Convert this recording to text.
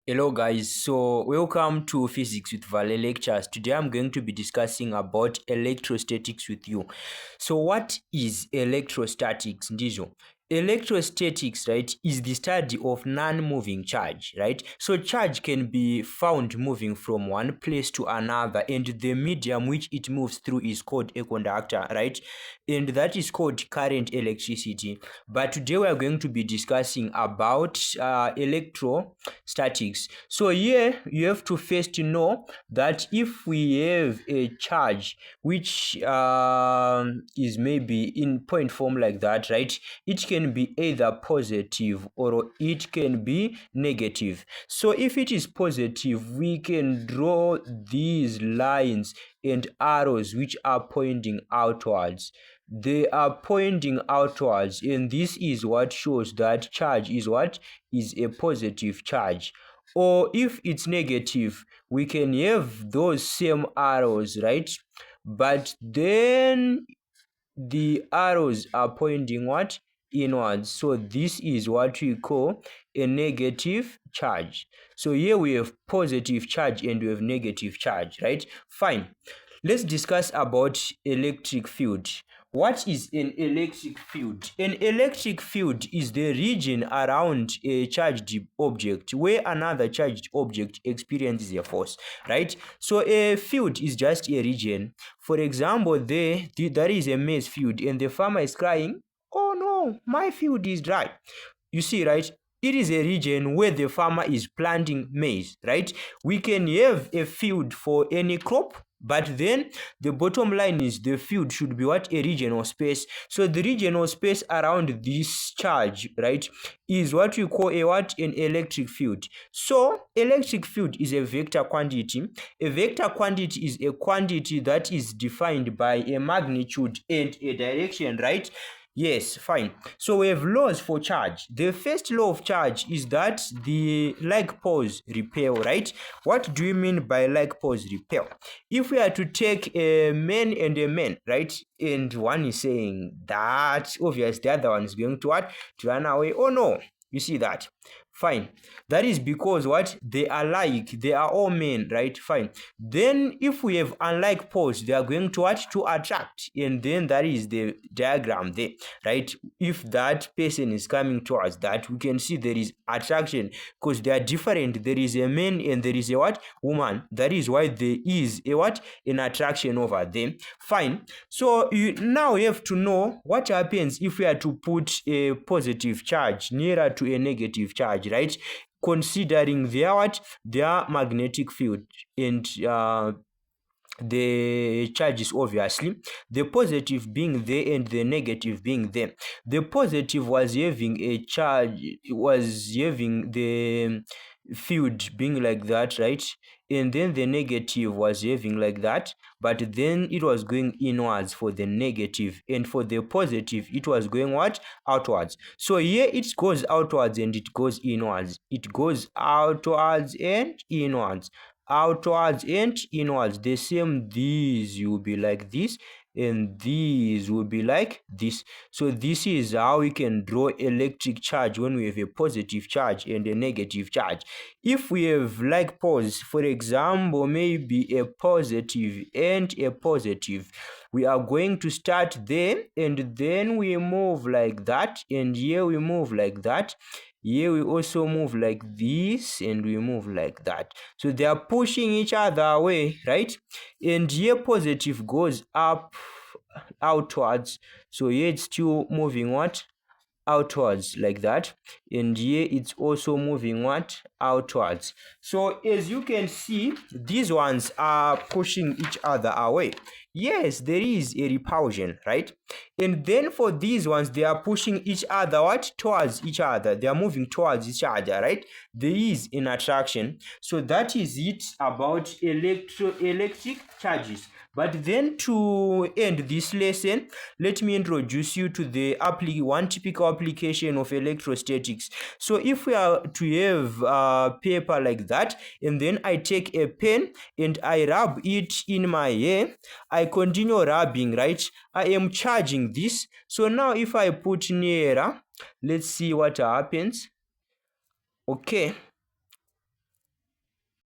Hello guys, so welcome to Physics with Vale lectures. Today I'm going to be discussing about electrostatics with you. So what is electrostatics, Ndizo? Electrostatics, right, is the study of non-moving charge, right? So charge can be found moving from one place to another, and the medium which it moves through is called a conductor, right? And that is called current, electricity. But today we are going to be discussing about electrostatics. So here you have to first know that if we have a charge which is maybe in point form like that, right, it can be either positive or it can be negative. So if it is positive, we can draw these lines and arrows which are pointing outwards. They are pointing outwards, and this is what shows that charge is what is a positive charge. Or if it's negative, we can have those same arrows, right? But then the arrows are pointing what? Inwards. So this is what we call a negative charge. So here we have positive charge and we have negative charge, right? Fine. Let's discuss about electric field. What is an electric field? An electric field is the region around a charged object where another charged object experiences a force, right? So a field is just a region. For example, there is a maize field and the farmer is crying, "Oh no, my field is dry." You see, right? It is a region where the farmer is planting maize, right? We can have a field for any crop, but then the bottom line is the field should be what? A regional space. So the regional space around this charge, right, is what we call a what? An electric field. So electric field is a vector quantity. A vector quantity is a quantity that is defined by a magnitude and a direction, right? Yes, fine. So we have laws for charge. The first law of charge is that the like poles repel, right? What do you mean by like poles repel? If we are to take a man and a man, right, and one is saying that, obviously the other one is going to what? To run away. Oh no, you see that? Fine. That is because what? They are like, they are all men, right? Fine. Then if we have unlike poles, they are going to what? To attract. And then that is the diagram there, right? If that person is coming towards that, we can see there is attraction because they are different. There is a man and there is a what? Woman. That is why there is a what? An attraction over them. Fine. So now you have to know what happens if we are to put a positive charge nearer to a negative charge, right? Considering their what? Their magnetic field and the charges, obviously, the positive being there and the negative being there. The positive was having a charge, was having the field being like that, right? And then the negative was having like that, but then it was going inwards for the negative, and for the positive it was going what? Outwards. So here it goes outwards and it goes inwards. It goes outwards and inwards, outwards and inwards. The same, these will be like this and these will be like this. So this is how we can draw electric charge when we have a positive charge and a negative charge. If we have like poles, for example, maybe a positive and a positive, we are going to start there and then we move like that, and here we move like that. Here we also move like this and we move like that. So they are pushing each other away, right? And here positive goes up, outwards. So here it's still moving what? Outwards like that, and here it's also moving what? Outwards. So as you can see, these ones are pushing each other away. Yes, there is a repulsion, right? And then for these ones, they are pushing each other what? Towards each other. They are moving towards each other, right? There is an attraction. So that is it about electric charges. But then to end this lesson, let me introduce you to the one typical application of electrostatics. So if we are to have a paper like that, and then I take a pen and I rub it in my hair, I continue rubbing, right? I am charging this. So now if I put nearer, let's see what happens. Okay,